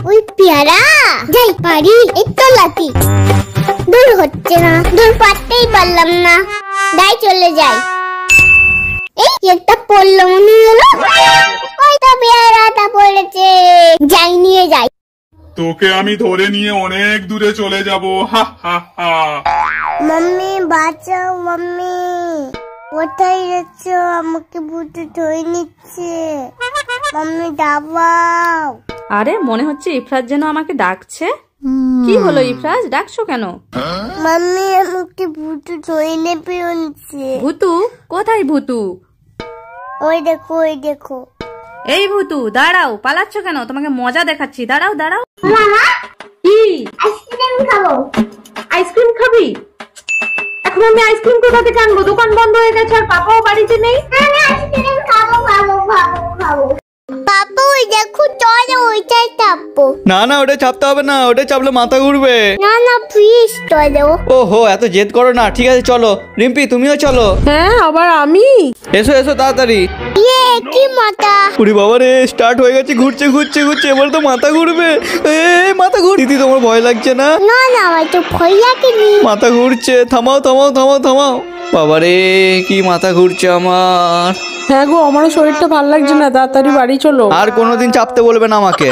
ওই পেয়ারা যাই পারি একটু লাতি দূর হচ্ছে না, দূর পারতেই পারলাম না, যাই চলে যাই। এই একটা পড়লো মনে হলো, ওইটা পেয়ারাটা পড়েছে, যাই নিয়ে যাই। তোকে আমি ধরে নিয়ে অনেক দূরে চলে যাব। হা হা হা। মাম্মি বাঁচাও, মাম্মি কোথায় যাচ্ছ? আমাকে ভূত ধরে নিচ্ছে, মাম্মি দাবাও। আরে মনে হচ্ছে ইফরাজ যেন আমাকে ডাকছে। কি হলো ইফরাজ, ডাকছো কেন? মাম্মি আমাকে ভূত ধরে নেবে আনছে। ভূতু? কোথায় ভূতু? ওই দেখো, ওই দেখো। এই ভূতু দাঁড়াও, পালাচ্ছ কেন? তোমাকে মজা দেখাচ্ছি, দাঁড়াও দাঁড়াও। মামা কি আইসক্রিম খাবো। আইসক্রিম খাবি? এখন আমি আইসক্রিম কোথা থেকে আনবো? দোকান বন্ধ হয়ে গেছে আর পাপাও বাড়িতে নেই। আমি আইসক্রিম খাবো খাবো খাবো খাবো। বাবা ওই দেখো, চলো ওইটাই চাপবো। না না, ওটা চাপতে হবে না, ওটা চাপলে মাথা ঘুরবে। না না প্লিজ চলো। ওহো, এত জেদ করো না। ঠিক আছে চলো। রিম্পি তুমিও চলো। হ্যাঁ আবার আমি? এসো এসো তাড়াতাড়ি। ইয়ে কি মাথা। উরি বাবা রে, স্টার্ট হয়ে গেছে, ঘুরছে ঘুরছে ঘুরছে, এবার তো মাথা ঘুরবে। এ মাথা ঘুর। দিদি তোমার ভয় লাগছে না? না না আমার তো ভয় লাগেনি। মাথা ঘুরছে, থামাও থামাও থামাও থামাও। বাবা রে, কি মাথা ঘুরছে আমার। হ্যাঁ গো, আমারও শরীরটা ভালো লাগছে না, তাড়াতাড়ি বাড়ি চলো। আর কোনোদিন চাপতে বলবে না আমাকে।